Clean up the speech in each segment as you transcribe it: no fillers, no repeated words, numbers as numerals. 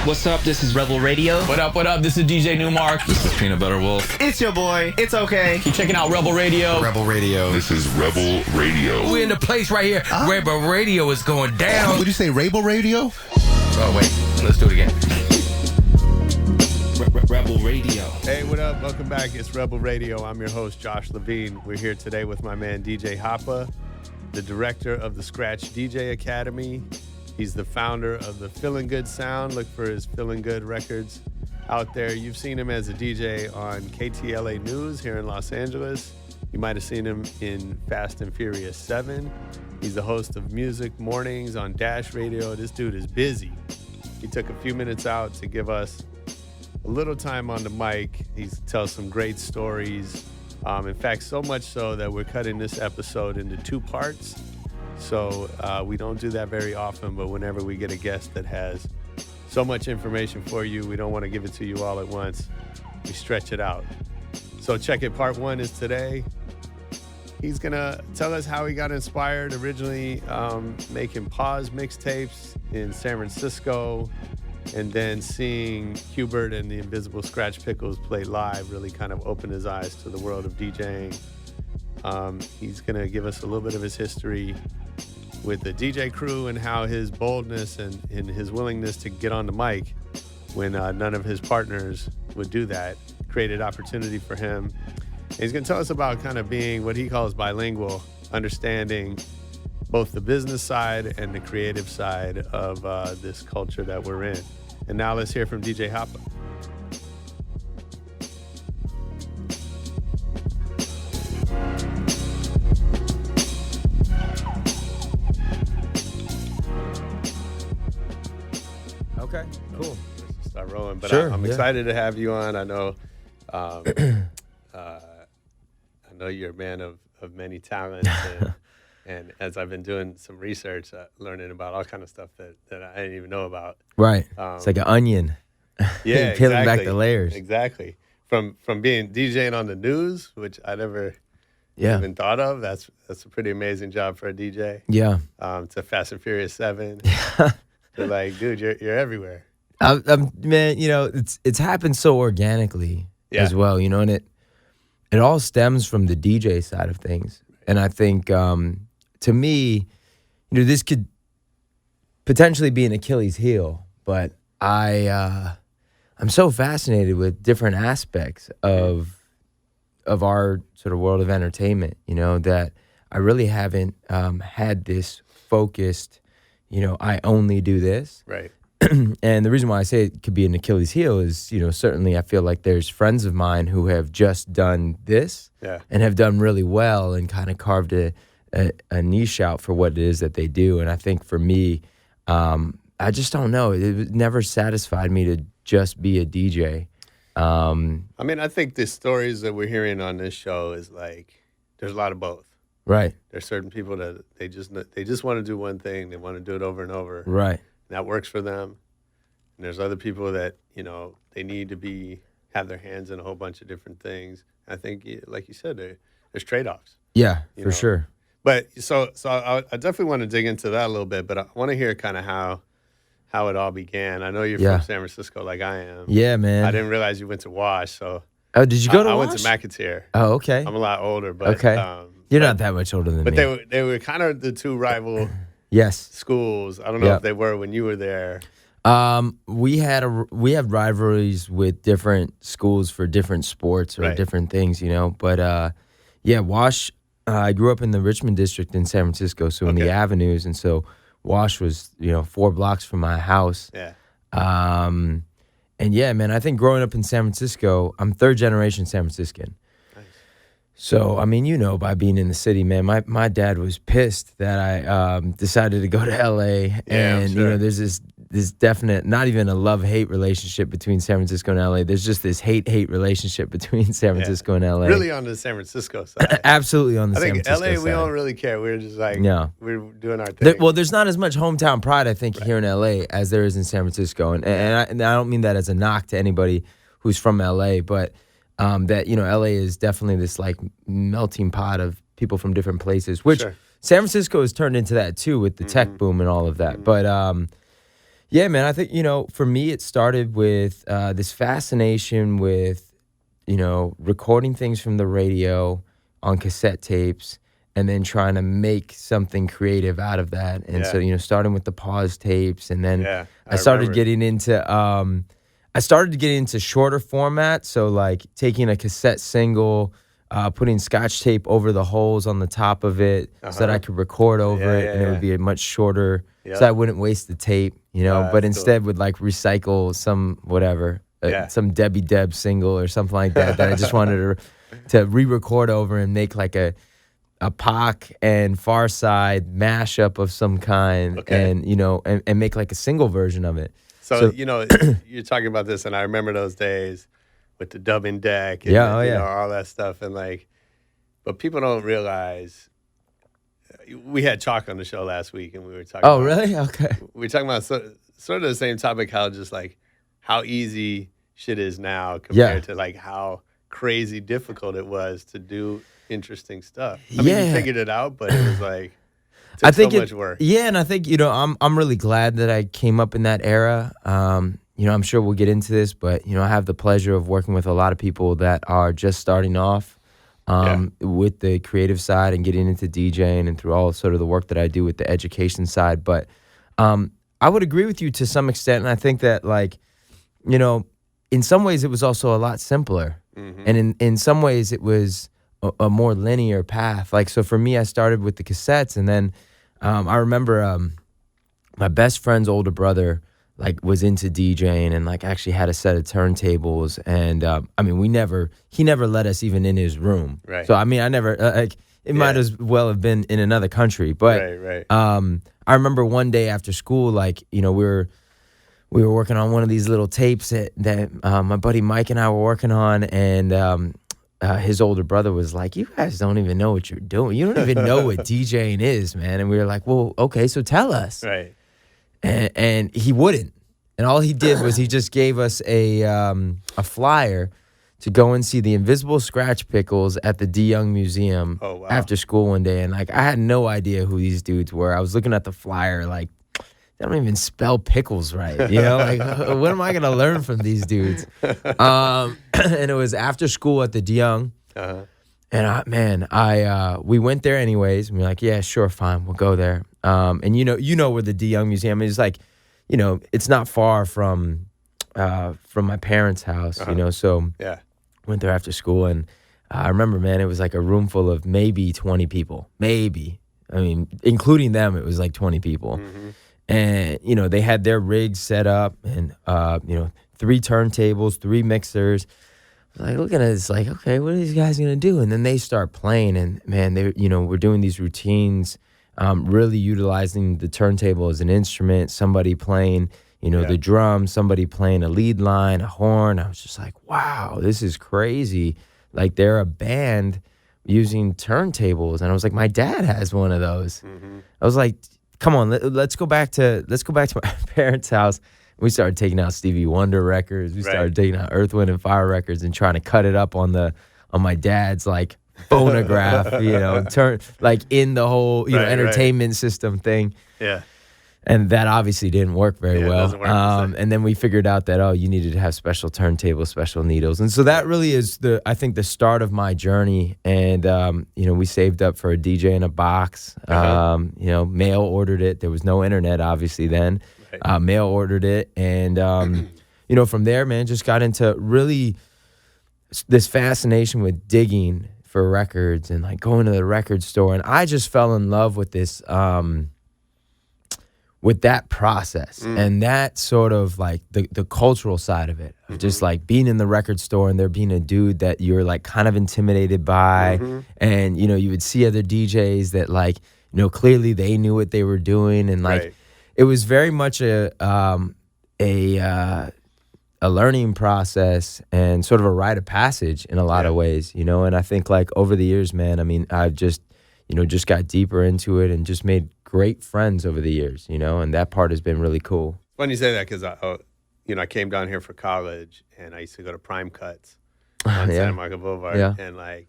What's up? This is Rebel Radio. What up? What up? This is DJ Newmark. This is Peanut Butter Wolf. It's your boy. It's okay. Keep checking out Rebel Radio. Rebel Radio. This is Rebel Radio. We're in the place right here. Rebel Radio is going down. Would you say Rebel Radio? Oh, wait. Let's do it again. Rebel Radio. Hey, what up? Welcome back. It's Rebel Radio. I'm your host, Josh Levine. We're here today with my man, DJ Hapa, the director of the Scratch DJ Academy. He's the founder of the Feeling Good Sound. Look for his Feeling Good records out there. You've seen him as a DJ on KTLA News here in Los Angeles. You might have seen him in Fast and Furious 7. He's the host of Music Mornings on Dash Radio. This dude is busy. He took a few minutes out to give us a little time on the mic. He tells some great stories. In fact, so much so that we're cutting this episode into 2 parts. So we don't do that very often, but whenever we get a guest that has so much information for you, we don't want to give it to you all at once. We stretch it out. So check it. Part 1 is today. He's going to tell us how he got inspired, originally making pause mixtapes in San Francisco, and then seeing Q-Bert and the Invisibl Scratch Picklz play live really kind of opened his eyes to the world of DJing. He's going to give us a little bit of his history with the DJ crew and how his boldness and his willingness to get on the mic when none of his partners would do that created opportunity for him. And he's going to tell us about kind of being what he calls bilingual, understanding both the business side and the creative side of this culture that we're in. And now let's hear from DJ Hapa. Okay, cool. Let's start rolling. But Sure, I'm yeah. excited to have you on. I know you're a man of many talents. And as I've been doing some research, learning about all kind of stuff that I didn't even know about. Right. It's like an onion. Yeah, Peeling back the layers. Exactly. From being DJing on the news, which I never even thought of. That's a pretty amazing job for a DJ. Yeah. To Fast and Furious 7. They're like, dude, you're everywhere. Man, you know, it's happened so organically as well, you know, and it all stems from the DJ side of things. And I think, to me, you know, this could potentially be an Achilles heel, but I'm so fascinated with different aspects of our sort of world of entertainment, you know, that I really haven't had this focused, you know, I only do this. Right. And the reason why I say it could be an Achilles heel is, you know, certainly I feel like there's friends of mine who have just done this and have done really well and kind of carved a niche out for what it is that they do. And I think for me, I just don't know. It never satisfied me to just be a DJ. I mean, I think the stories that we're hearing on this show is like, there's a lot of both. Right. There's certain people that they just want to do one thing. They want to do it over and over. Right. And that works for them. And there's other people that, you know, they need to have their hands in a whole bunch of different things. I think, like you said, there's trade-offs. Yeah, you for know? sure. But so I definitely want to dig into that a little bit, but I want to hear kind of how it all began. I know you're from San Francisco like I am. Yeah, man. I didn't realize you went to Wash, so. Oh, did you go to I Wash? went to McAteer. Oh, okay. I'm a lot older, but. Okay. You're not that much older than me. But they were kind of the two rival schools. I don't know if they were when you were there. We had rivalries with different schools for different sports or different things, you know. But Wash. I grew up in the Richmond district in San Francisco, so in the avenues, and so Wash was 4 blocks from my house. Yeah. And yeah, man, I think growing up in San Francisco, I'm 3rd generation San Franciscan. Nice. So, I mean, you know, by being in the city, man, my dad was pissed that I decided to go to LA. And, you know, there's this definite, not even a love-hate relationship between San Francisco and LA. There's just this hate-hate relationship between San Francisco and LA. Really on the San Francisco side. Absolutely on the San Francisco side. I think LA, we don't really care. We're just like, we're doing our thing. There's not as much hometown pride, I think, here in LA as there is in San Francisco. And I don't mean that as a knock to anybody who's from LA, but that, you know, LA is definitely this like melting pot of people from different places, which San Francisco has turned into that too with the tech boom and all of that. But, Yeah, man. I think, for me, it started with this fascination with, recording things from the radio on cassette tapes and then trying to make something creative out of that. And so, starting with the pause tapes, and then I started getting into shorter formats. So like taking a cassette single, putting Scotch tape over the holes on the top of it so that I could record over it, and it would be a much shorter, so I wouldn't waste the tape, but instead would like recycle some whatever, some Debbie Deb single or something like that I just wanted to re-record over and make like a Pac and Far Side mashup of some kind, and and make like a single version of it. So you're talking about this, and I remember those days with the dubbing deck and all that stuff, and like, but people don't realize we had Chalk on the show last week, and we were talking. Oh, really? Okay. We were talking about sort of the same topic, how just like how easy shit is now compared to like how crazy difficult it was to do interesting stuff. I mean, you figured it out, but it was like I think so much work. Yeah, and I think I'm really glad that I came up in that era. I'm sure we'll get into this, but I have the pleasure of working with a lot of people that are just starting off with the creative side and getting into DJing, and through all sort of the work that I do with the education side. But I would agree with you to some extent, and I think that like, in some ways it was also a lot simpler, and in some ways it was a more linear path. Like, so for me, I started with the cassettes, and then I remember my best friend's older brother like was into DJing and like actually had a set of turntables, and I mean he never let us even in his room. Right. So I mean I never it might as well have been in another country, but I remember one day after school, like we were working on one of these little tapes that my buddy Mike and I were working on, and his older brother was like, "You guys don't even know what you're doing. You don't even know what DJing is, man." And we were like, "Well, okay, so tell us." Right. And he wouldn't. And all he did was he just gave us a flyer to go and see the Invisibl Scratch Picklz at the De Young Museum after school one day. And like I had no idea who these dudes were. I was looking at the flyer like, they don't even spell pickles right. Like what am I gonna learn from these dudes? And it was after school at the De Young. And we went there anyways. And we were like, yeah, sure, fine, we'll go there. And you know where the De Young Museum is, like, it's not far from my parents' house, So went there after school, and I remember, man, it was like a room full of maybe 20 people, maybe. I mean, including them, it was like 20 people. And they had their rigs set up, and 3 turntables, 3 mixers. Like looking at it, it's like, okay, what are these guys gonna do? And then they start playing, and man, they we're doing these routines, really utilizing the turntable as an instrument. Somebody playing, the drums, somebody playing a lead line, a horn. I was just like, wow, this is crazy. Like they're a band using turntables, and I was like, my dad has one of those. I was like, come on, let's go back to my parents' house. We started taking out Stevie Wonder records. We started taking out Earth, Wind, and Fire records and trying to cut it up on my dad's like phonograph, turn like in the whole entertainment system thing. Yeah. And that obviously didn't work very well. It doesn't work, and then we figured out that you needed to have special turntables, special needles, and so that really is I think the start of my journey. And we saved up for a DJ in a box. Mail ordered it. There was no internet obviously then. Mail ordered it, and from there, man, just got into really this fascination with digging for records and like going to the record store, and I just fell in love with this with that process and that sort of like the cultural side of it, of just like being in the record store and there being a dude that you're like kind of intimidated by, and you would see other DJs that like clearly they knew what they were doing, and like it was very much a learning process and sort of a rite of passage in a lot of ways, and I think like over the years, man, I mean, I've just just got deeper into it and just made great friends over the years, and that part has been really cool. It's funny you say that, because I came down here for college, and I used to go to Prime Cuts on Santa Monica Boulevard, and like,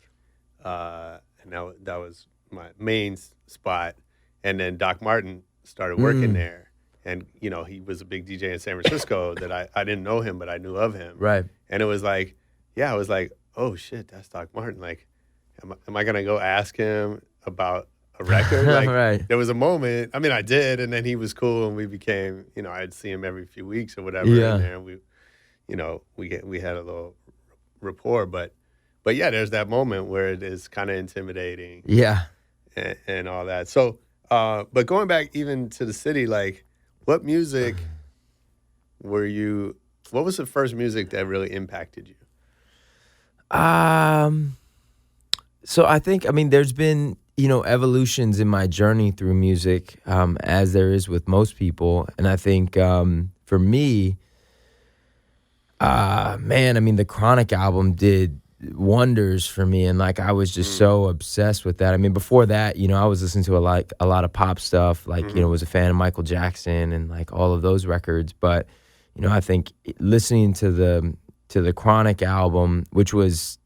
and that was my main spot, and then Doc Martin started working there, And, you know, he was a big DJ in San Francisco that I didn't know him, but I knew of him. Right. And it was like, I was like, oh, shit, that's Doc Martin. Like, am I going to go ask him about a record? Like, Right. There was a moment. I mean, I did. And then he was cool. And we became, you know, I'd see him every few weeks or whatever. Yeah. And there we, you know, we had a little rapport. But yeah, there's that moment where it is kind of intimidating. Yeah. And all that. So, but going back even to the city, like, what music what was the first music that really impacted you? So I think, there's been, you know, evolutions in my journey through music, as there is with most people. And I think, for me, the Chronic album did wonders for me, and like I was just so obsessed with that. I mean, before that, you know, I was listening to a lot of pop stuff, like you know, was a fan of Michael Jackson and like all of those records. But you know, I think listening to the Chronic album, which was,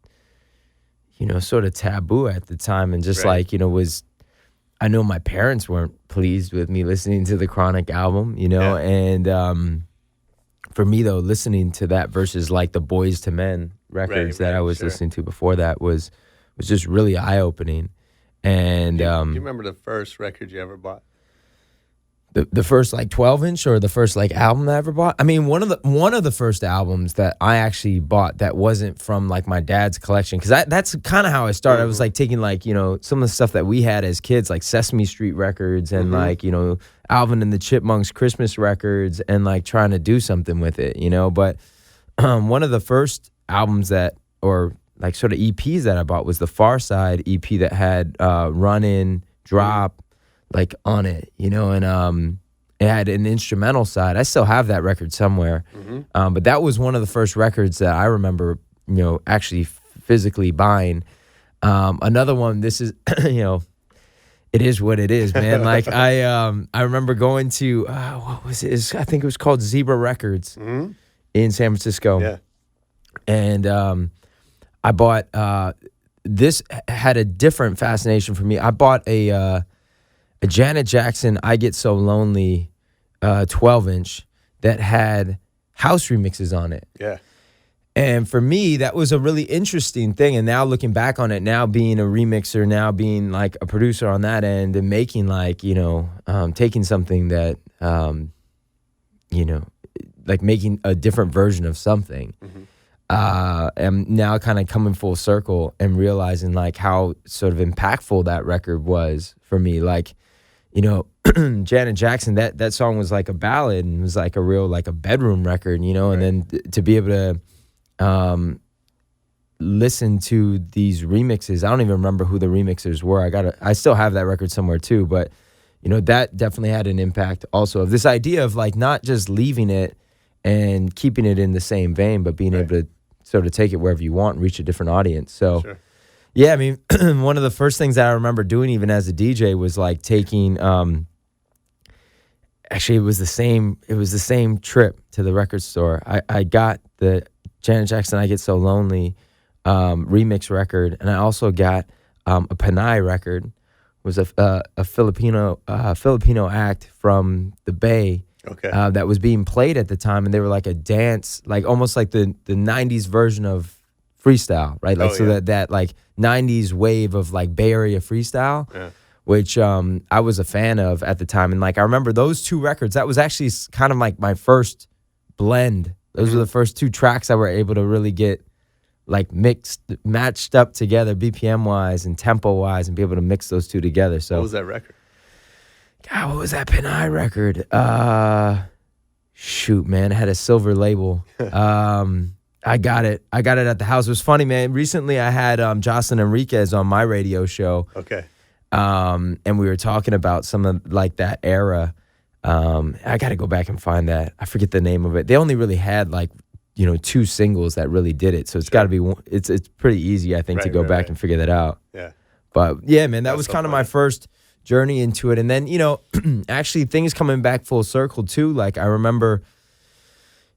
you know, sort of taboo at the time, and just like, you know, I know my parents weren't pleased with me listening to the Chronic album, you know, and for me though, listening to that versus like the Boys to Men records that I was listening to before that was just really eye-opening. And do you remember the first record you ever bought? The first like 12-inch or the first like album I ever bought? I mean, one of the first albums that I actually bought that wasn't from like my dad's collection, because that's kind of how I started. I was like taking like, you know, some of the stuff that we had as kids, like Sesame Street records and like, you know, Alvin and the Chipmunks Christmas records, and like trying to do something with it, you know. But one of the first albums that, or like sort of EPs that I bought, was the Far Side EP that had Run In, Drop, like on it, you know, and it had an instrumental side. I still have that record somewhere, but that was one of the first records that I remember, you know, actually physically buying. Another one, this is, you know, it is what it is, man. Like I remember going to what was it? I think it was called Zebra Records in San Francisco. Yeah. And I bought this had a different fascination for me. I bought a Janet Jackson I Get So Lonely 12-inch that had house remixes on it. Yeah. And for me, that was a really interesting thing. And now looking back on it, now being a remixer, now being like a producer on that end and making like, you know, taking something that, you know, like making a different version of something. And now kind of coming full circle and realizing like how sort of impactful that record was for me. Like, you know, Janet Jackson, that song was like a ballad and was like a real, like a bedroom record, you know, and then to be able to listen to these remixes. I don't even remember who the remixers were. I still have that record somewhere too, but you know, that definitely had an impact also of this idea of like not just leaving it and keeping it in the same vein, but being able to sort of take it wherever you want and reach a different audience. So yeah, I mean, one of the first things that I remember doing even as a DJ was like taking, actually it was the same trip to the record store. I got the Janet Jackson I Get So Lonely remix record, and I also got a Panay record. It was a Filipino act from the Bay that was being played at the time, and they were like a dance, like almost like the 90s version of freestyle, right? Like that like 90s wave of like Bay Area freestyle, which I was a fan of at the time. And like I remember those two records, that was actually kind of like my first blend. Those were the first two tracks I were able to really get like matched up together BPM wise and tempo wise, and be able to mix those two together. So what was that record? God, what was that Panay record? Shoot, man, it had a silver label. I got it at the house. It was funny, man. Recently I had Jocelyn Enriquez on my radio show. Okay. And we were talking about some of like that era. I got to go back and find that. I forget the name of it. They only really had like, you know, 2 singles that really did it. So it's got to be, it's pretty easy, I think, to go back and figure that out. Yeah. But yeah, man, that was kind of my first journey into it. And then, you know, actually things coming back full circle too. Like I remember,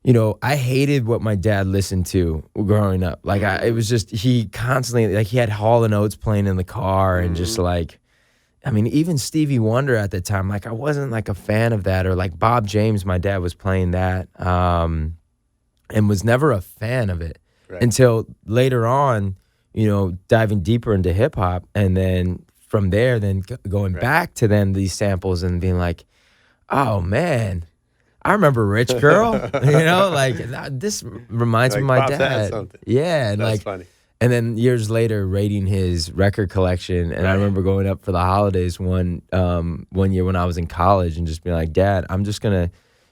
you know, I hated what my dad listened to growing up. Like it was just, he constantly, like he had Hall & Oates playing in the car and just like, I mean, even Stevie Wonder at the time, like I wasn't like a fan of that, or like Bob James, my dad was playing that, and was never a fan of it until later on, you know, diving deeper into hip hop, and then from there, then going back to then these samples and being like, oh man, I remember Rich Girl, you know, like this reminds me of my Pops had dad. something. Yeah, and That's like funny. And then years later, rating his record collection, and I remember going up for the holidays one year when I was in college, and just being like, "Dad, I'm just gonna,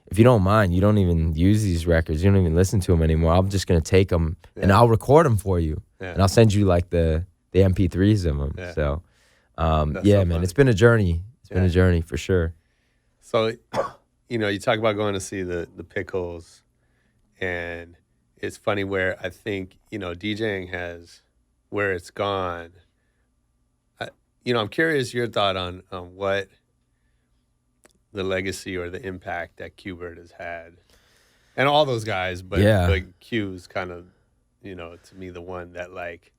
if you don't mind, you don't even use these records, you don't even listen to them anymore. I'm just gonna take them and I'll record them for you, and I'll send you like the MP3s of them." Yeah. So, so man, funny. It's been a journey. It's been a journey for sure. So, you know, you talk about going to see the Picklz, and it's funny where I think, you know, DJing has, where it's gone. You know, I'm curious your thought on what the legacy or the impact that Q-Bert has had. And all those guys, but Q's kind of, you know, to me, the one that like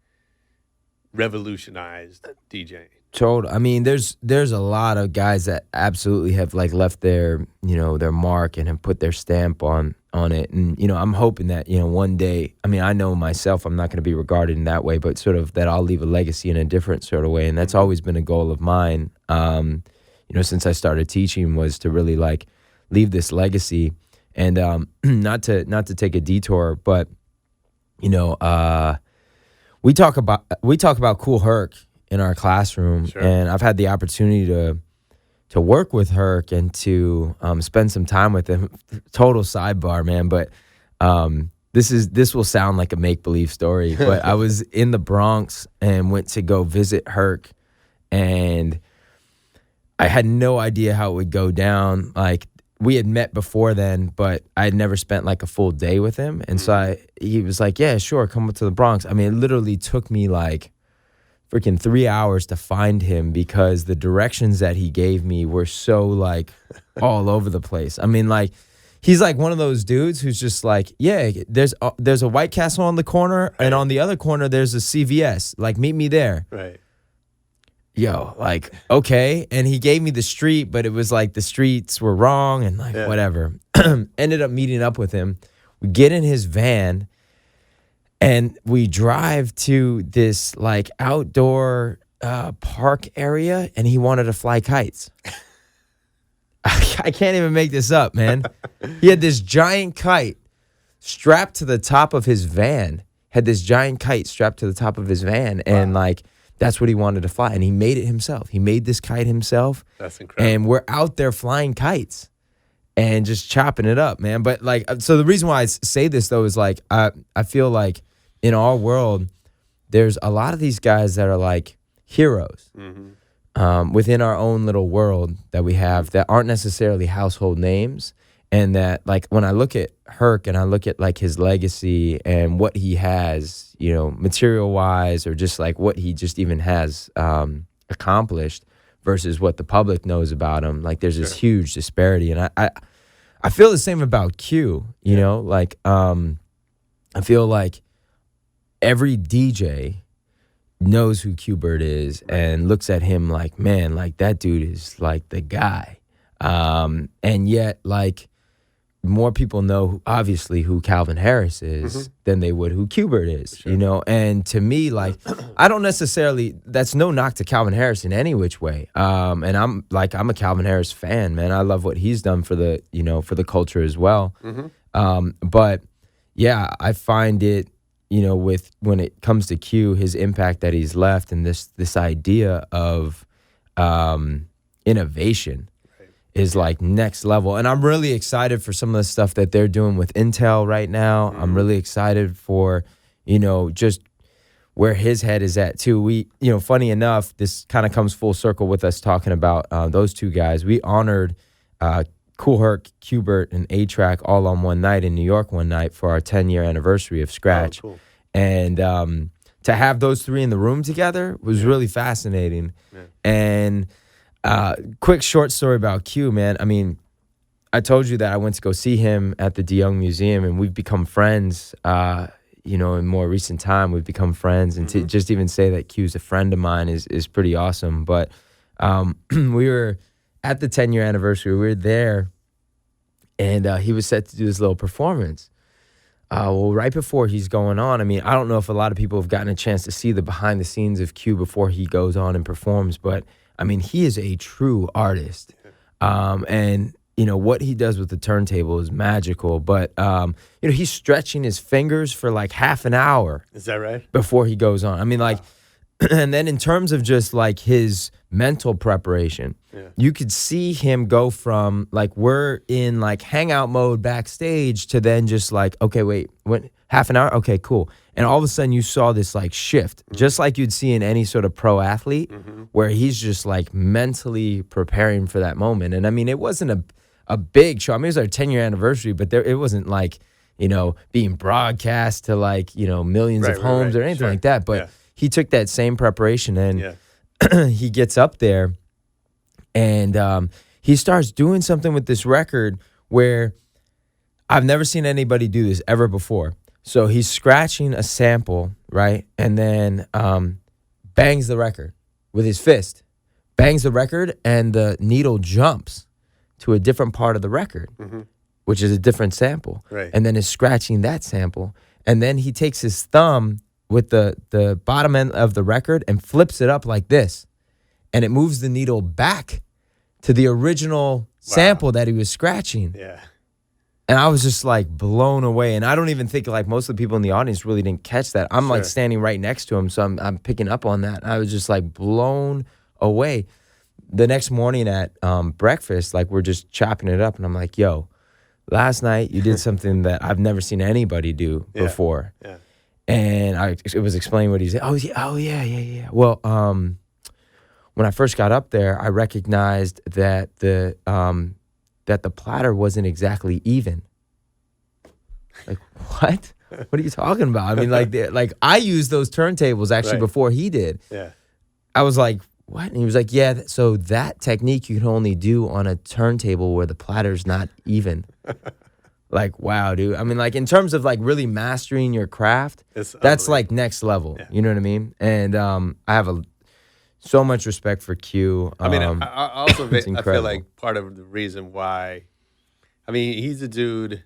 revolutionized DJing. Total. I mean, there's a lot of guys that absolutely have like left their, you know, their mark and have put their stamp on it. And, you know, I'm hoping that, you know, one day, I mean, I know myself, I'm not going to be regarded in that way, but sort of that I'll leave a legacy in a different sort of way. And that's always been a goal of mine, you know, since I started teaching, was to really like leave this legacy. And not to take a detour, but, you know, we talk about Kool Herc in our classroom, and I've had the opportunity to work with Herc and to spend some time with him. Total sidebar, man, but this will sound like a make-believe story, but I was in the Bronx and went to go visit Herc, and I had no idea how it would go down. Like, we had met before then, but I had never spent like a full day with him, and so he was like, "Yeah, sure, come up to the Bronx." I mean, it literally took me like freaking 3 hours to find him because the directions that he gave me were so like all over the place. I mean, like, he's like one of those dudes who's just like, yeah, there's a White Castle on the corner, and on the other corner there's a CVS. Like, meet me there. Right. Yo, like, okay. And he gave me the street, but it was like the streets were wrong and like whatever. Ended up meeting up with him. We get in his van, and we drive to this like outdoor park area, and he wanted to fly kites. I can't even make this up, man. He had this giant kite strapped to the top of his van. And like, that's what he wanted to fly, and he made it himself. He made this kite himself. That's incredible. And we're out there flying kites and just chopping it up, man. But like, so the reason why I say this though is like, I feel like in our world, there's a lot of these guys that are like heroes within our own little world that we have that aren't necessarily household names. And that, like, when I look at Herc and I look at like his legacy and what he has, you know, material wise, or just like what he just even has accomplished versus what the public knows about him, like there's this huge disparity. And I feel the same about Q, you know, like I feel like every DJ knows who Q-Bert is and looks at him like, man, like that dude is like the guy. And yet, like, more people know, obviously, who Calvin Harris is than they would who Q-Bert is, you know? And to me, like, I don't necessarily, that's no knock to Calvin Harris in any which way. And I'm a Calvin Harris fan, man. I love what he's done for the, you know, for the culture as well. But yeah, I find it, you know, with, when it comes to Q, his impact that he's left, and this idea of innovation is like next level. And I'm really excited for some of the stuff that they're doing with Intel right now. I'm really excited for, you know, just where his head is at too. We, you know, funny enough, this kind of comes full circle with us talking about those two guys. We honored Kool Herc, Q-Bert, and A-Track all on one night in New York one night for our 10-year anniversary of Scratch. Oh, cool. And to have those three in the room together was really fascinating. And quick short story about Q, man. I mean, I told you that I went to go see him at the DeYoung Museum, and we've become friends. You know, in more recent time, we've become friends, and to just even say that Q's a friend of mine is pretty awesome. But We were at the 10-year anniversary. We were there, and he was set to do this little performance. Well, right before he's going on, I mean, I don't know if a lot of people have gotten a chance to see the behind the scenes of Q before he goes on and performs, but I mean, he is a true artist. And, you know, what he does with the turntable is magical, but, you know, he's stretching his fingers for like half an hour. Is that right? Before he goes on. I mean, like, and then in terms of just like his mental preparation, you could see him go from like we're in like hangout mode backstage to then just like, okay, wait, half an hour? Okay, cool. And all of a sudden you saw this like shift, just like you'd see in any sort of pro athlete where he's just like mentally preparing for that moment. And I mean, it wasn't a big show. I mean, it was our 10-year anniversary, but it wasn't like, you know, being broadcast to like, you know, millions of homes or anything like that. But he took that same preparation and he gets up there and he starts doing something with this record where I've never seen anybody do this ever before. So he's scratching a sample, right? And then bangs the record with his fist. Bangs the record and the needle jumps to a different part of the record, which is a different sample. Right. And then is scratching that sample. And then he takes his thumb with the bottom end of the record and flips it up like this. And it moves the needle back to the original sample that he was scratching. Yeah. And I was just like blown away. And I don't even think like most of the people in the audience really didn't catch that. I'm like standing right next to him, so I'm picking up on that. I was just like blown away. The next morning at breakfast, like we're just chopping it up, and I'm like, yo, last night you did something that I've never seen anybody do before. Yeah. And it was explaining what he said. Oh yeah. Well, when I first got up there, I recognized that the platter wasn't exactly even. Like, what? What are you talking about? I mean, like I used those turntables actually before he did. Yeah. I was like, what? And he was like, yeah, so that technique you can only do on a turntable where the platter's not even. Like, wow, dude. I mean, like, in terms of, like, really mastering your craft, that's, like, next level. Yeah. You know what I mean? And I have so much respect for Q. I mean, I also I feel like part of the reason why, I mean, he's a dude,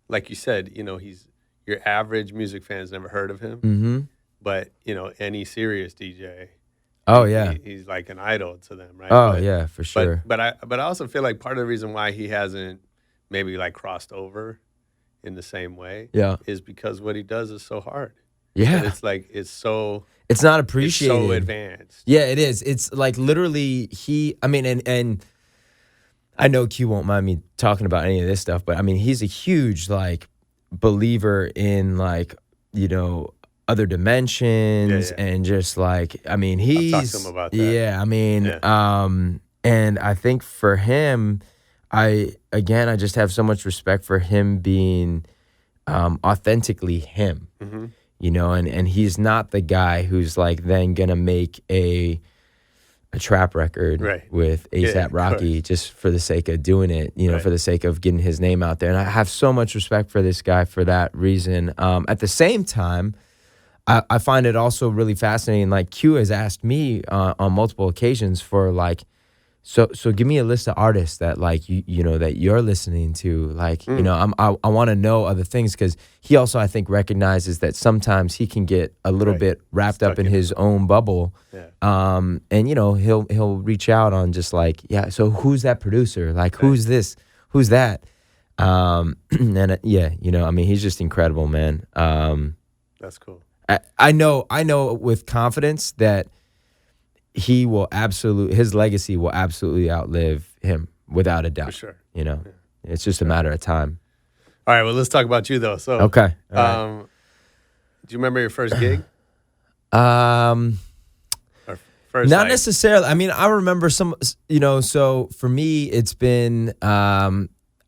like you said, you know, he's your average music fan's never heard of him. Mm-hmm. But, you know, any serious DJ, he's like an idol to them, right? Oh, yeah, for sure. But I also feel like part of the reason why he hasn't maybe like crossed over in the same way is because what he does is so hard. Yeah. And it's like, it's not appreciated. It's so advanced. Yeah, it is. It's like literally and I know Q won't mind me talking about any of this stuff, but I mean, he's a huge like believer in like, you know, other dimensions and just like, I mean, I've talked to him about that. Yeah, I mean, and I think for him, I just have so much respect for him being authentically him, you know, and he's not the guy who's like then gonna make a trap record with A$AP Rocky just for the sake of doing it, you know, for the sake of getting his name out there. And I have so much respect for this guy for that reason. At the same time, I find it also really fascinating. Like Q has asked me on multiple occasions for like, so give me a list of artists that like you know that you're listening to, like you know I want to know other things, because he also I think recognizes that sometimes he can get a little bit wrapped up in his own bubble, and you know he'll reach out on just like so who's that producer, like who's this, who's that, and you know I mean he's just incredible, man. That's cool. I know with confidence that his legacy will absolutely outlive him without a doubt. For sure. You know, it's just a matter of time. All right, well, let's talk about you though. So, okay. Do you remember your first gig? Not like, necessarily. I mean, I remember some, you know, so for me, it's been,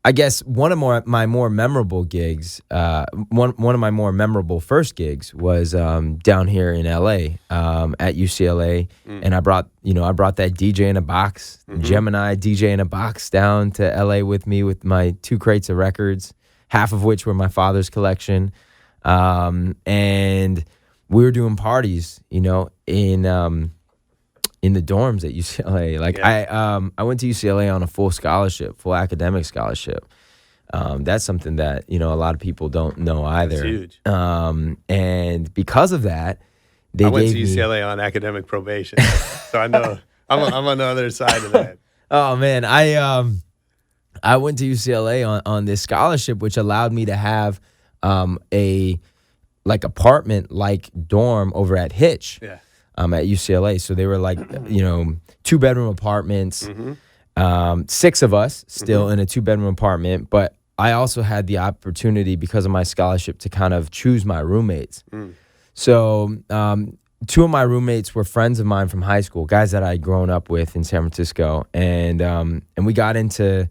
I guess one of my more memorable gigs, one of my more memorable first gigs was down here in LA at UCLA, and I brought that DJ in a box, Gemini DJ in a box down to LA with me with my 2 crates of records, half of which were my father's collection, and we were doing parties, you know, in in the dorms at UCLA. Like I went to UCLA on a full scholarship, full academic scholarship. That's something that, you know, a lot of people don't know either. That's huge. And because of that, I went to UCLA on academic probation, so I know I'm on the other side of that. Oh man, I went to UCLA on this scholarship, which allowed me to have a apartment like dorm over at Hitch. Yeah. At UCLA. So they were like, you know, 2-bedroom apartments, 6 of us still in a 2-bedroom apartment. But I also had the opportunity because of my scholarship to kind of choose my roommates. So 2 of my roommates were friends of mine from high school, guys that I'd grown up with in San Francisco. And we got into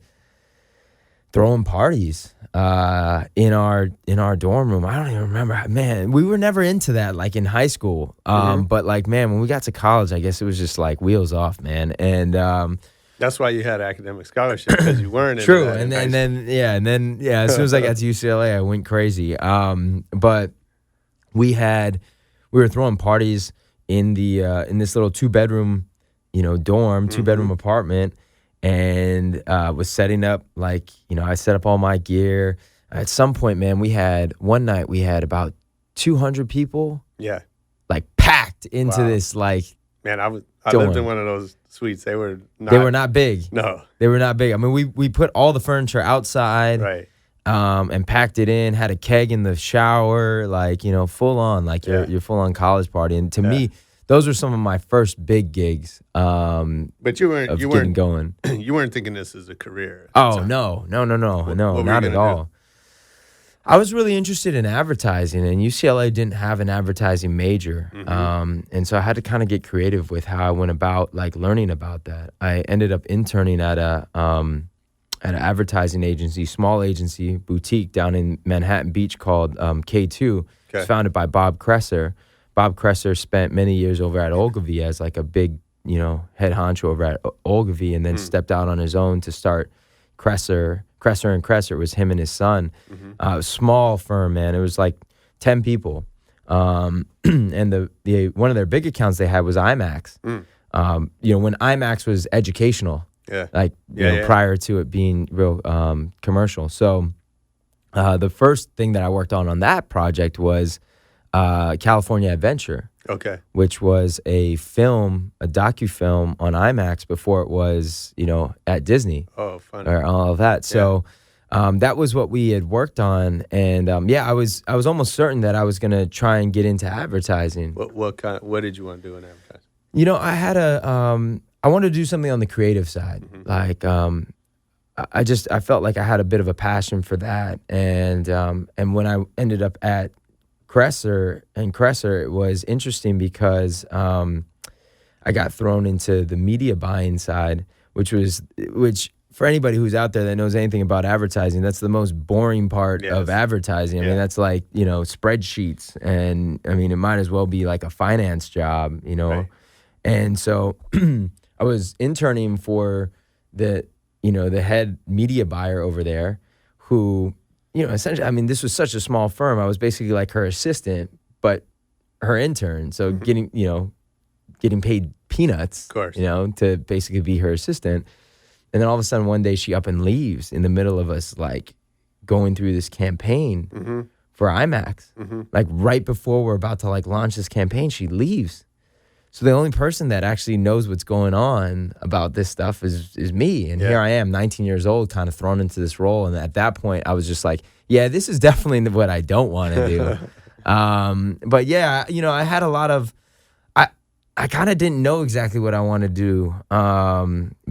throwing parties in our dorm room. I don't even remember. Man, we were never into that like in high school. But like, man, when we got to college, I guess it was just like wheels off, man. And that's why you had academic scholarship, because you weren't into true. that And then as soon as I got to UCLA, I went crazy. But we were throwing parties in this little 2-bedroom, you know, dorm, 2-bedroom apartment. And was setting up, like, you know, I set up all my gear. At some point, man, one night we had about 200 people. Yeah. Like packed into this, like. Man, I lived in one of those suites. They were not big. No. They were not big. I mean, we put all the furniture outside. Right. And packed it in, had a keg in the shower, like, you know, full on, like your full on college party. And to me, those were some of my first big gigs. But you weren't going. You weren't thinking this as a career. Oh no, not at all. I was really interested in advertising, and UCLA didn't have an advertising major, and so I had to kind of get creative with how I went about like learning about that. I ended up interning at an advertising agency, small agency, boutique down in Manhattan Beach called K2. It's founded by Bob Kresser. Bob Kresser spent many years over at Ogilvy as like a big, you know, head honcho over at Ogilvy, and then stepped out on his own to start Kresser. It was him and his son. Small firm, man. It was like 10 people. And the one of their big accounts they had was IMAX. You know, when IMAX was educational, prior to it being real commercial. So the first thing that I worked on that project was California Adventure, which was a docu-film on IMAX before it was, you know, at Disney. Oh, fun. Or all of that. So that was what we had worked on, and I was almost certain that I was gonna try and get into advertising. What did you want to do in advertising? You know, I wanted to do something on the creative side, like I felt like I had a bit of a passion for that, and when I ended up at Kresser, it was interesting because I got thrown into the media buying side, which for anybody who's out there that knows anything about advertising, that's the most boring part of advertising. I mean, that's like, you know, spreadsheets, and I mean, it might as well be like a finance job, you know. Right. And so I was interning for the head media buyer over there, who, you know, essentially, I mean, this was such a small firm. I was basically like her assistant, but her intern. So getting paid peanuts, of course, you know, to basically be her assistant. And then all of a sudden one day she up and leaves in the middle of us like going through this campaign for IMAX. Like right before we're about to like launch this campaign, she leaves. So the only person that actually knows what's going on about this stuff is me. And here I am, 19 years old, kind of thrown into this role. And at that point, I was just like, yeah, this is definitely what I don't want to do. But yeah, you know, I had a lot of, I kind of didn't know exactly what I wanted to do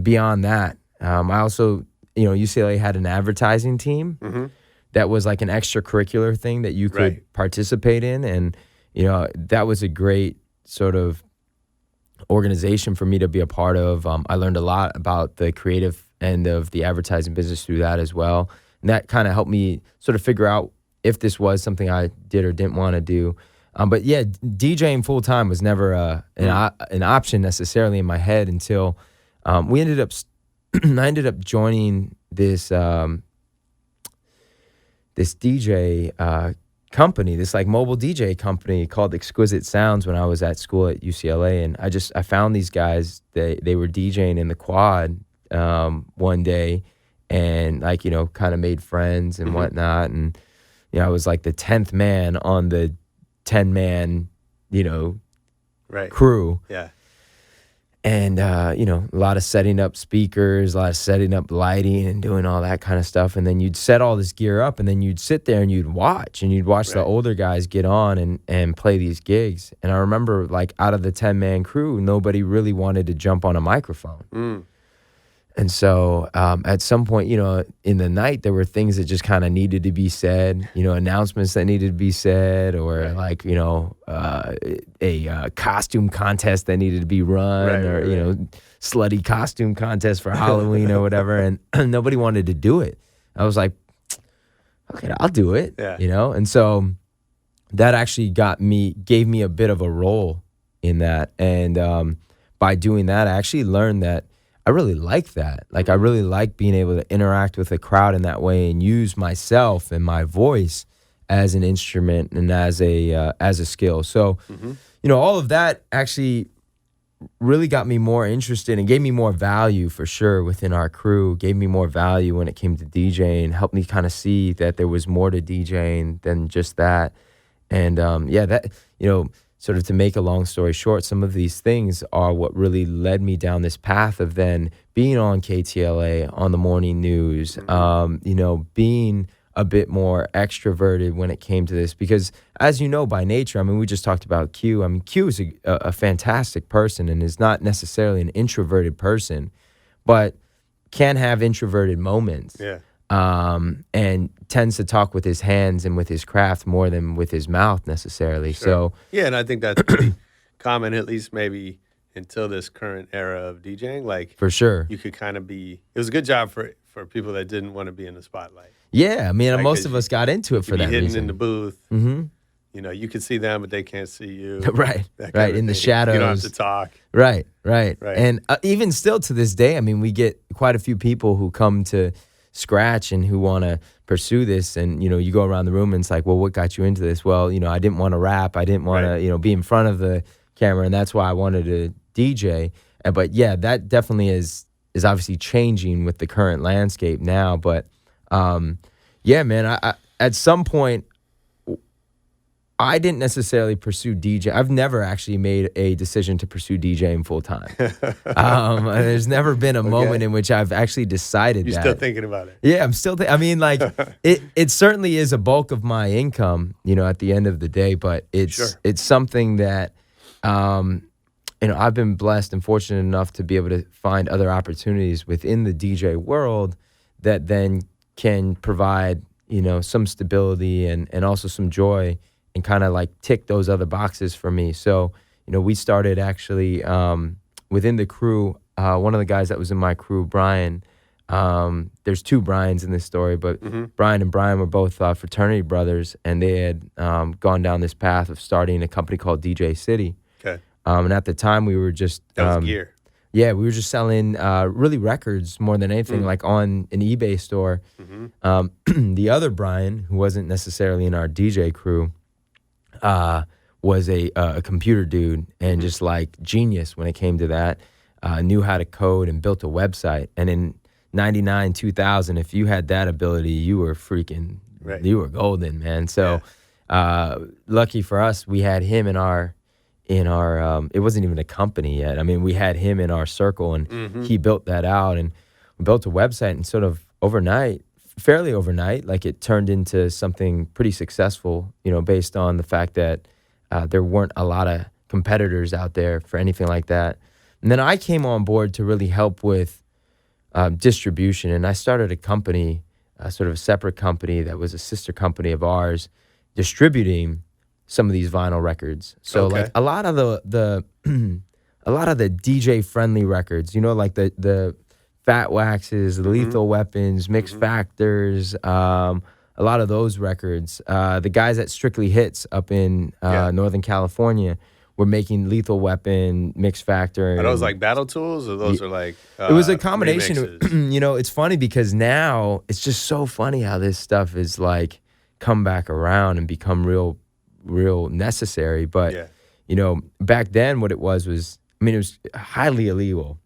beyond that. I also, you know, UCLA had an advertising team that was like an extracurricular thing that you could participate in. And, you know, that was a great sort of organization for me to be a part of. I learned a lot about the creative end of the advertising business through that as well. And that kind of helped me sort of figure out if this was something I did or didn't want to do. But yeah, DJing full time was never an option necessarily in my head until I ended up joining this this DJ company, this like mobile DJ company called Exquisite Sounds when I was at school at UCLA, and I found these guys. They were DJing in the quad one day, and like kind of made friends and whatnot, and I was like the 10th man on the 10-man crew. Yeah. And, a lot of setting up speakers, a lot of setting up lighting and doing all that kind of stuff. And then you'd set all this gear up, and then you'd sit there and you'd watch the older guys get on and play these gigs. And I remember, like, out of the 10-man crew, nobody really wanted to jump on a microphone. And so at some point, in the night, there were things that just kind of needed to be said, announcements that needed to be said, or like, a costume contest that needed to be run, slutty costume contest for Halloween or whatever. And nobody wanted to do it. I was like, okay, I'll do it, And so that actually gave me a bit of a role in that. And by doing that, I actually learned that I really like that. Like, I really like being able to interact with a crowd in that way and use myself and my voice as an instrument and as a skill. So, all of that actually really got me more interested and gave me more value for sure within our crew, gave me more value when it came to DJing, helped me kind of see that there was more to DJing than just that. And, sort of to make a long story short, some of these things are what really led me down this path of then being on KTLA, on the morning news, being a bit more extroverted when it came to this. Because as you know, by nature, I mean, we just talked about Q. I mean, Q is a fantastic person and is not necessarily an introverted person, but can have introverted moments. Yeah. And tends to talk with his hands and with his craft more than with his mouth necessarily. Sure. So yeah, and I think that's pretty common, at least maybe until this current era of DJing. Like, for sure, you could kind of be. It was a good job for people that didn't want to be in the spotlight. Yeah, I mean, Like, most of us got into it for that hidden reason. in the booth. Mm-hmm. You can see them, but they can't see you. Right, That kind right, of in the thing. shadows. You don't have to talk. Right. Right. And even still to this day, I mean, we get quite a few people who come to Scratch and who want to pursue this, and you go around the room and it's like, well, what got you into this? Well, I didn't want to rap, I didn't want to be in front of the camera, and that's why I wanted to DJ. But yeah, that definitely is obviously changing with the current landscape now. But yeah, man, I at some point I didn't necessarily pursue DJ. I've never actually made a decision to pursue DJing full time. There's never been a moment in which I've actually decided You're that. still thinking about it. Yeah, I'm still. I mean, like, it certainly is a bulk of my income, at the end of the day. But it's something that, I've been blessed and fortunate enough to be able to find other opportunities within the DJ world that then can provide, some stability and also some joy, and kind of like tick those other boxes for me. So, we started actually within the crew. One of the guys that was in my crew, Brian, there's two Brians in this story, but Brian and Brian were both fraternity brothers, and they had gone down this path of starting a company called DJ City. Okay. And at the time, we were just... That was gear. Yeah, we were just selling really records more than anything, like on an eBay store. The other Brian, who wasn't necessarily in our DJ crew, was a computer dude and just like genius when it came to that. Knew how to code and built a website. And in 99, 2000, if you had that ability, you were freaking, you were golden, man. So lucky for us, we had him in our it wasn't even a company yet. I mean, we had him in our circle, and he built that out, and we built a website, and sort of fairly overnight, like, it turned into something pretty successful, based on the fact that there weren't a lot of competitors out there for anything like that. And then I came on board to really help with distribution, and I started a company, sort of a separate company that was a sister company of ours, distributing some of these vinyl records. So like a lot of the DJ friendly records, like the Fat Waxes, the Lethal Weapons, Mixed Factors, a lot of those records. The guys at Strictly Hits up in Northern California were making Lethal Weapon, Mixed Factor. Are those like battle tools, or those are like it was a combination. Remixes? It's funny because now it's just so funny how this stuff is like come back around and become real necessary. But you know, back then what it was, I mean, it was highly illegal.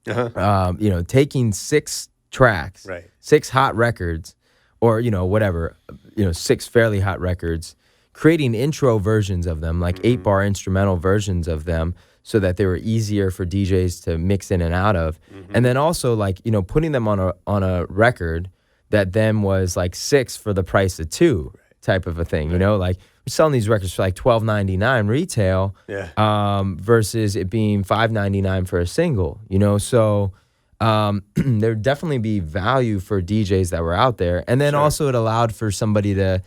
You know, taking 6 tracks, 6 hot records, or, you know, whatever, you know, 6 fairly hot records, creating intro versions of them, like 8-bar instrumental versions of them, so that they were easier for DJs to mix in and out of. And then also, like, you know, putting them on a record that then was like 6 for the price of 2 type of a thing, you know, like we're selling these records for like $12.99 retail, versus it being $5.99 for a single, you know. So there'd definitely be value for DJs that were out there. And then also it allowed for somebody to,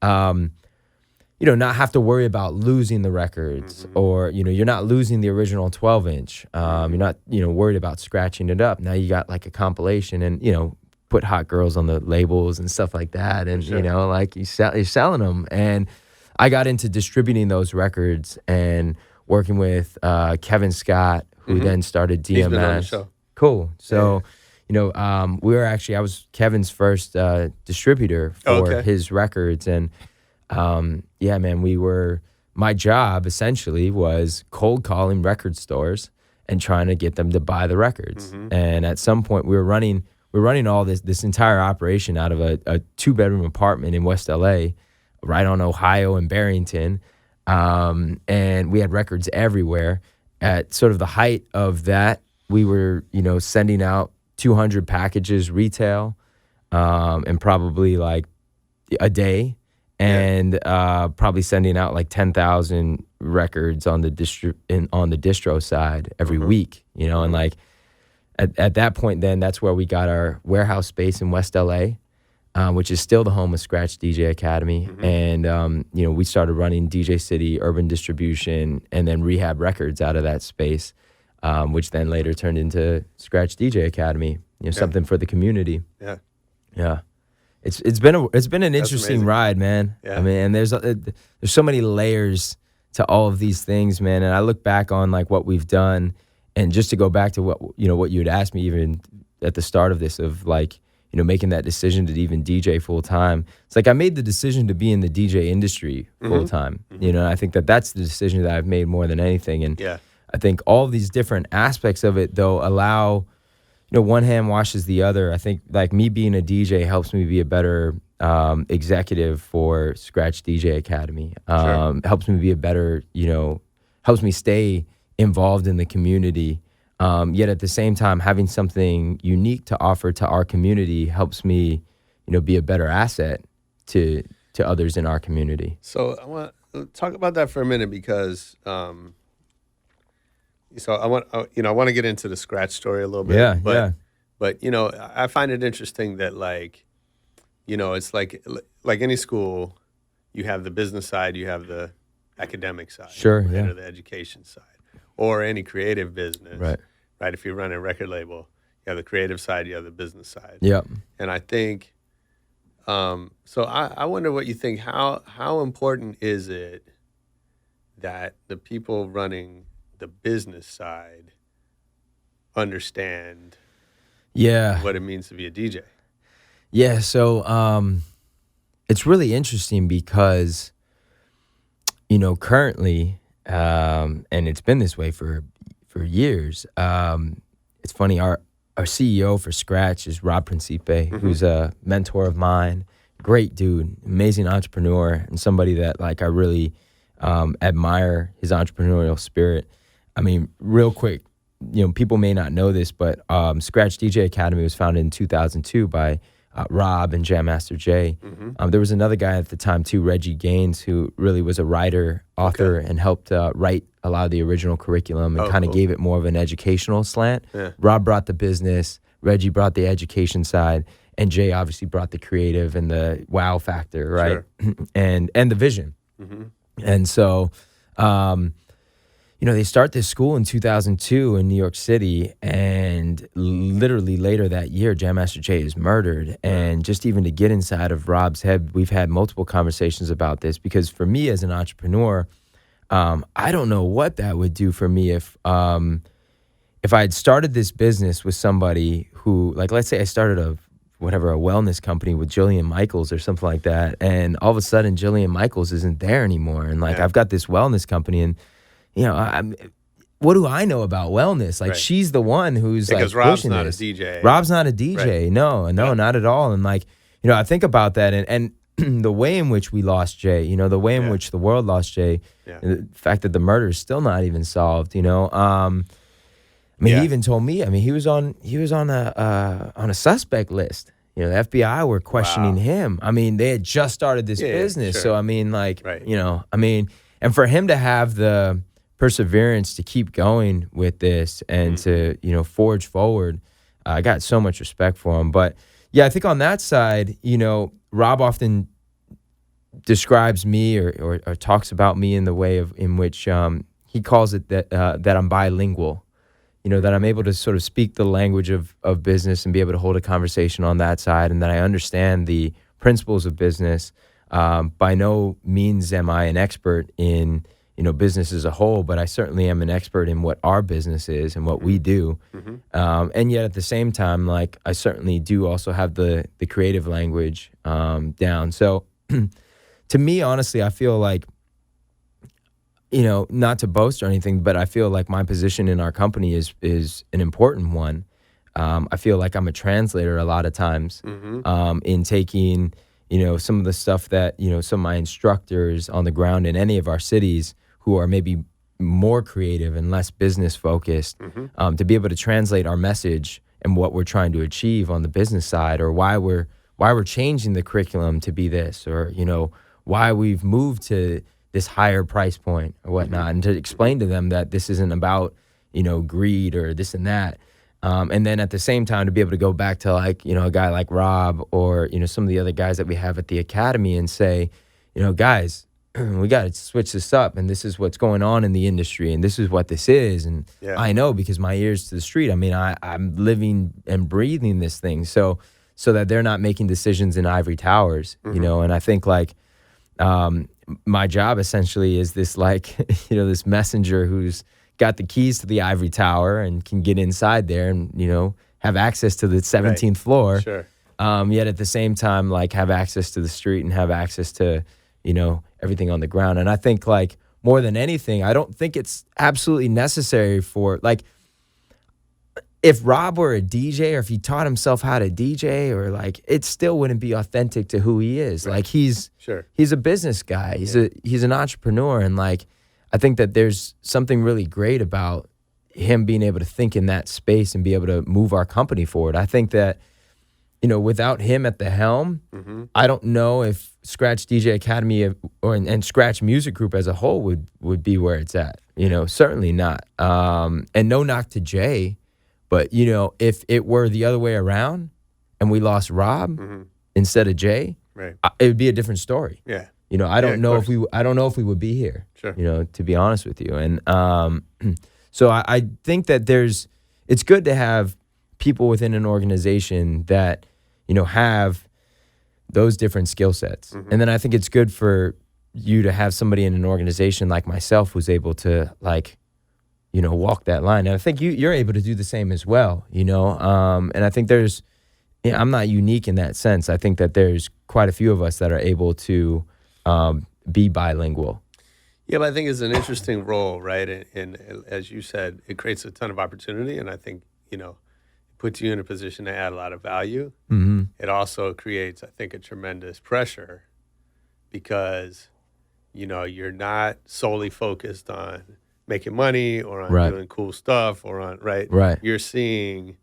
you know, not have to worry about losing the records, or, you know, you're not losing the original 12-inch. You're not, you know, worried about scratching it up. Now you got like a compilation, and, you know, put hot girls on the labels and stuff like that. And, you know, like you're selling them. And I got into distributing those records and working with Kevin Scott, who then started DMS. He's been on the show. Cool. So, you know, I was Kevin's first distributor for his records. And yeah, man, my job essentially was cold calling record stores and trying to get them to buy the records. And at some point we were running all this entire operation out of a 2-bedroom apartment in West LA, right on Ohio and Barrington. And we had records everywhere. At sort of the height of that, we were, you know, sending out 200 packages retail, and probably like a day, and probably sending out like 10,000 records on the distro side every week, you know. And like at that point, then that's where we got our warehouse space in West LA, which is still the home of Scratch DJ Academy. And you know, we started running DJ City, Urban Distribution, and then Rehab Records out of that space, which then later turned into Scratch DJ Academy. You know, something for the community. Yeah. It's been an interesting ride, man. I mean, and there's so many layers to all of these things, man. And I look back on like what we've done, and just to go back to what you had asked me even at the start of this, of like, you know, making that decision to even DJ full time. It's like I made the decision to be in the DJ industry full time. You know, I think that's the decision that I've made more than anything. And I think all of these different aspects of it, though, allow, you know, one hand washes the other. I think like me being a DJ helps me be a better executive for Scratch DJ Academy. Helps me be a better, you know, helps me stay involved in the community. Yet at the same time, having something unique to offer to our community helps me, you know, be a better asset to others in our community. So I want to talk about that for a minute, because so I want to get into the Scratch story a little bit. But you know, I find it interesting that, like, you know, it's like any school, you have the business side, you have the academic side, or the education side, or any creative business, right? If you run a record label, you have the creative side, you have the business side. And I think, so I wonder what you think. How important is it that the people running the business side understand what it means to be a DJ? So it's really interesting because, you know, currently, and it's been this way for years. It's funny, our CEO for Scratch is Rob Principe, who's a mentor of mine, great dude, amazing entrepreneur, and somebody that like I really admire his entrepreneurial spirit. I mean, real quick, you know, people may not know this, but Scratch DJ Academy was founded in 2002 by Rob and Jam Master Jay. There was another guy at the time too, Reggie Gaines, who really was a writer, author, and helped write a lot of the original curriculum and kind of gave it more of an educational slant. Rob brought the business, Reggie brought the education side, and Jay obviously brought the creative and the wow factor, right? and the vision. And so, you know, they start this school in 2002 in New York City, and literally later that year, Jam Master Jay is murdered. And just even to get inside of Rob's head, we've had multiple conversations about this, because for me as an entrepreneur, I don't know what that would do for me if I had started this business with somebody who, like, let's say I started a whatever, a wellness company with Jillian Michaels or something like that. And all of a sudden, Jillian Michaels isn't there anymore. And like, I've got this wellness company, and you know, what do I know about wellness? Like, she's the one who's like pushing Rob's not this. a DJ. Rob's not a DJ. Right. No, not at all. And like, you know, I think about that, and the way in which we lost Jay, you know, the way in which the world lost Jay, the fact that the murder is still not even solved, you know. I mean, he even told me. I mean, he was on a suspect list. You know, the FBI were questioning him. I mean, they had just started this business, so I mean, like, you know, I mean, and for him to have the perseverance to keep going with this and to, you know, forge forward, I got so much respect for him. But yeah, I think on that side, you know, Rob often describes me or talks about me in the way in which he calls it that I'm bilingual. You know, that I'm able to sort of speak the language of business and be able to hold a conversation on that side, and that I understand the principles of business. By no means am I an expert in, you know, business as a whole, but I certainly am an expert in what our business is and what we do. And yet at the same time, like, I certainly do also have the creative language down. So to me, honestly, I feel like, you know, not to boast or anything, but I feel like my position in our company is an important one. I feel like I'm a translator a lot of times in taking, you know, some of the stuff that, you know, some of my instructors on the ground in any of our cities who are maybe more creative and less business focused, to be able to translate our message and what we're trying to achieve on the business side, or why we're changing the curriculum to be this, or, you know, why we've moved to this higher price point or whatnot, and to explain to them that this isn't about, you know, greed or this and that. And then at the same time, to be able to go back to, like, you know, a guy like Rob or, you know, some of the other guys that we have at the academy and say, you know, guys, we got to switch this up, and this is what's going on in the industry, and this is what this is. And I know, because my ears to the street, I mean, I'm living and breathing this thing, so that they're not making decisions in ivory towers, you know. And I think, like, my job essentially is this, like, you know, this messenger who's got the keys to the ivory tower and can get inside there and, you know, have access to the 17th floor. Yet at the same time, like, have access to the street and have access to, you know, everything on the ground. And I think, like, more than anything, I don't think it's absolutely necessary for, like, if Rob were a DJ, or if he taught himself how to DJ, or, like, it still wouldn't be authentic to who he is. Like, he's a business guy. He's an entrepreneur. And, like, I think that there's something really great about him being able to think in that space and be able to move our company forward. I think that, you know, without him at the helm, I don't know if Scratch DJ Academy and Scratch Music Group as a whole would be where it's at. You know, certainly not. And no knock to Jay, but, you know, if it were the other way around and we lost Rob instead of Jay, it would be a different story. You know, I don't know if we would be here. You know, to be honest with you. And so I think that it's good to have people within an organization that, you know, have those different skill sets. And then I think it's good for you to have somebody in an organization like myself who's able to, like, you know, walk that line. And I think you're able to do the same as well, you know. And I think I'm not unique in that sense. I think that there's quite a few of us that are able to be bilingual. Yeah, but I think it's an interesting role, right? And as you said, it creates a ton of opportunity. And I think, you know, puts you in a position to add a lot of value. It also creates, I think, a tremendous pressure, because, you know, you're not solely focused on making money or on doing cool stuff or on, you're seeing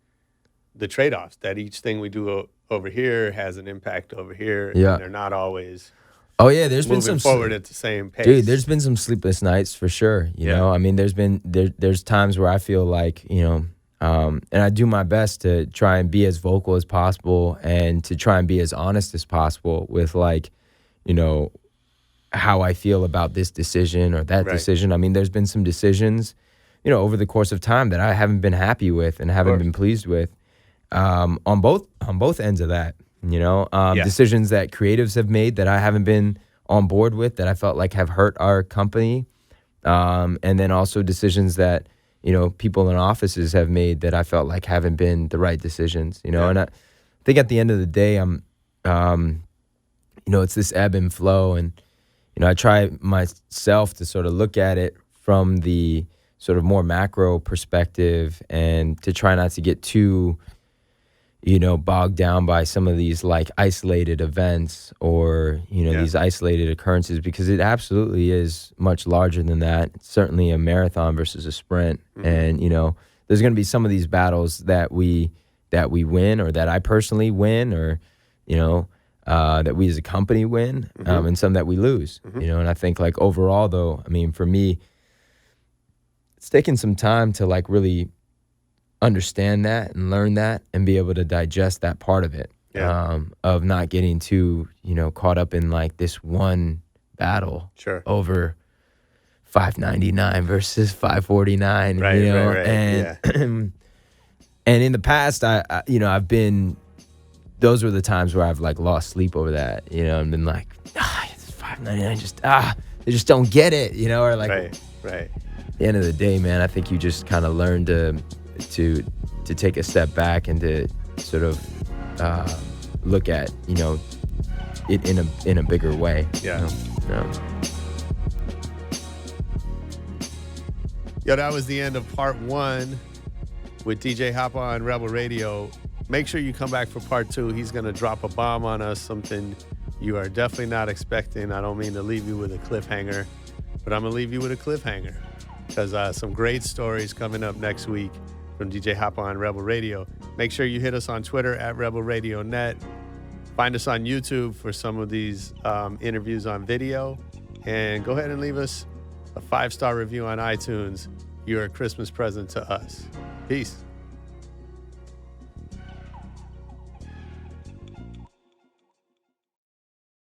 the trade-offs, that each thing we do over here has an impact over here. And they're not always there's been some forward at the same pace. Dude, there's been some sleepless nights for sure. You know, I mean, there's times where I feel like, you know, and I do my best to try and be as vocal as possible and to try and be as honest as possible with, like, you know, how I feel about this decision or that decision. I mean, there's been some decisions, you know, over the course of time that I haven't been happy with and haven't been pleased with, on both ends of that. You know, decisions that creatives have made that I haven't been on board with, that I felt like have hurt our company, and then also decisions that, you know, people in offices have made that I felt like haven't been the right decisions. You know, think at the end of the day, it's this ebb and flow, and I try myself to sort of look at it from the sort of more macro perspective, and to try not to get too, bogged down by some of these like isolated events or, these isolated occurrences, because it absolutely is much larger than that. It's certainly a marathon versus a sprint. And, there's going to be some of these battles that we win, or that I personally win, or, that we as a company win, and some that we lose, and I think like overall though, I mean, for me, it's taken some time to like really understand that and learn that and be able to digest that part of it, of not getting too, caught up in like this one battle over 599 versus 549, right, and and in the past, I've been, those were the times where I've like lost sleep over that, and been like, it's 599, they just don't get it, or like, right. At the end of the day, man, I think you just kind of learn to take a step back and to sort of look at, it in a bigger way. Yeah. Yo, that was the end of part 1 with DJ Hapa on Rebel Radio. Make sure you come back for part 2. He's going to drop a bomb on us, something you are definitely not expecting. I don't mean to leave you with a cliffhanger, but I'm going to leave you with a cliffhanger, because some great stories coming up next week from DJ Hapa on Rebel Radio. Make sure you hit us on Twitter at Rebel Radio Net. Find us on YouTube for some of these interviews on video. And go ahead and leave us a 5-star review on iTunes. You're a Christmas present to us. Peace.